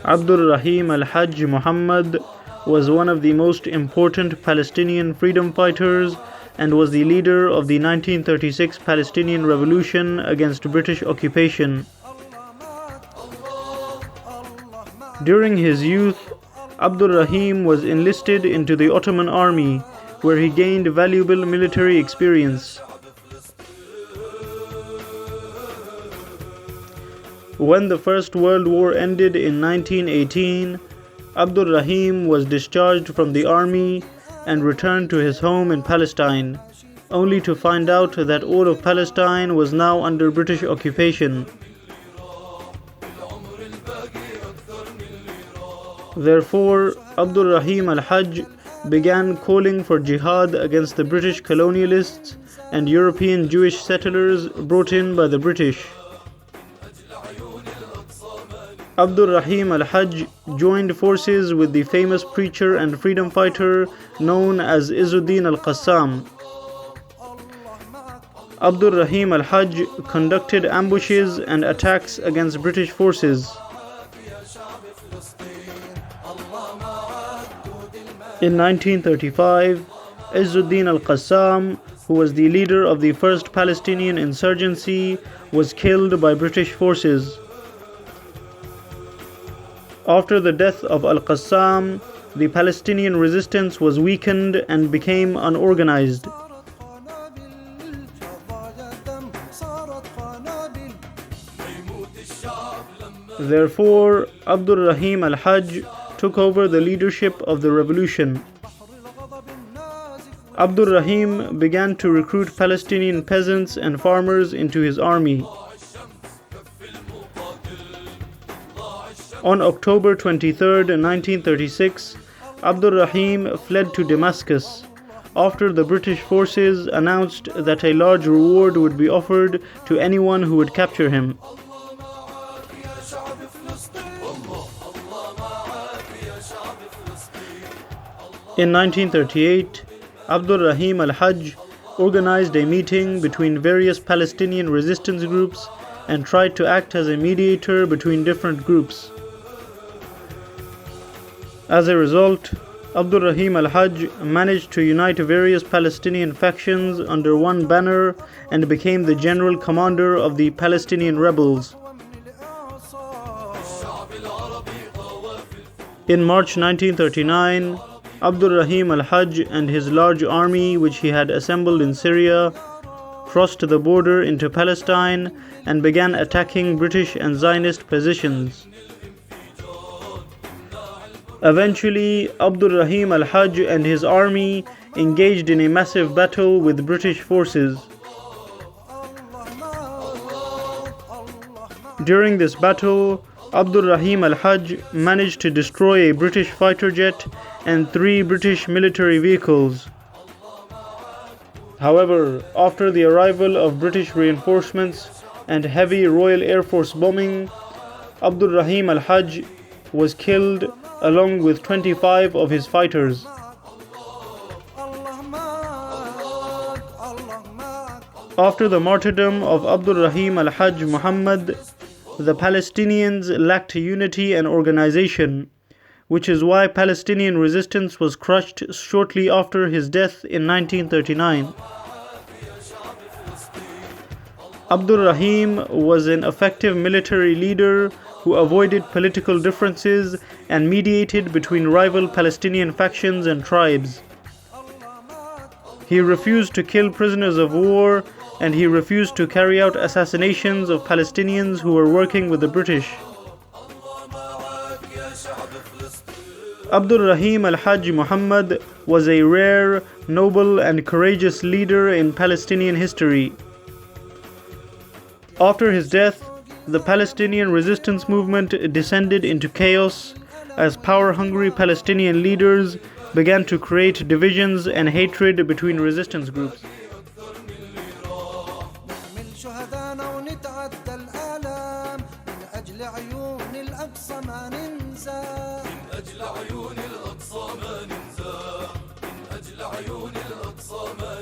Abdulrahim Al Hajj Muhammad was one of the most important Palestinian freedom fighters and was the leader of the 1936 Palestinian Revolution against British occupation. During his youth, Abdulrahim was enlisted into the Ottoman army, where he gained valuable military experience. When the First World War ended in 1918, Abdulrahim was discharged from the army and returned to his home in Palestine, only to find out that all of Palestine was now under British occupation. Therefore, Abdulrahim Al Hajj began calling for jihad against the British colonialists and European Jewish settlers brought in by the British. Abdulrahim Al Hajj joined forces with the famous preacher and freedom fighter known as Izzuddin Al Qassam. Abdulrahim Al Hajj conducted ambushes and attacks against British forces. In 1935, Izzuddin Al Qassam, who was the leader of the first Palestinian insurgency, was killed by British forces. After the death of Al Qassam, the Palestinian resistance was weakened and became unorganized. Therefore, Abdulrahim Al Hajj took over the leadership of the revolution. Abdulrahim began to recruit Palestinian peasants and farmers into his army. On October 23, 1936, Abdulrahim fled to Damascus after the British forces announced that a large reward would be offered to anyone who would capture him. In 1938, Abdulrahim Al Hajj organized a meeting between various Palestinian resistance groups and tried to act as a mediator between different groups. As a result, Abdulrahim Al Hajj managed to unite various Palestinian factions under one banner and became the general commander of the Palestinian rebels. In March 1939, Abdulrahim Al Hajj and his large army, which he had assembled in Syria, crossed the border into Palestine and began attacking British and Zionist positions. Eventually, Abdulrahim Al Hajj and his army engaged in a massive battle with British forces. During this battle, Abdulrahim Al Hajj managed to destroy a British fighter jet and 3 British military vehicles. However, after the arrival of British reinforcements and heavy Royal Air Force bombing, Abdulrahim Al Hajj was killed along with 25 of his fighters. After the martyrdom of Abdulrahim Al Hajj Muhammad, the Palestinians lacked unity and organization, which is why Palestinian resistance was crushed shortly after his death in 1939. Abdulrahim was an effective military leader who avoided political differences and mediated between rival Palestinian factions and tribes. He refused to kill prisoners of war, and he refused to carry out assassinations of Palestinians who were working with the British. Abdulrahim Al Hajj Muhammad was a rare, noble and courageous leader in Palestinian history. After his death, the Palestinian resistance movement descended into chaos as power-hungry Palestinian leaders began to create divisions and hatred between resistance groups. عيون الأقصى ما ننسى، من أجل عيون الأقصى ما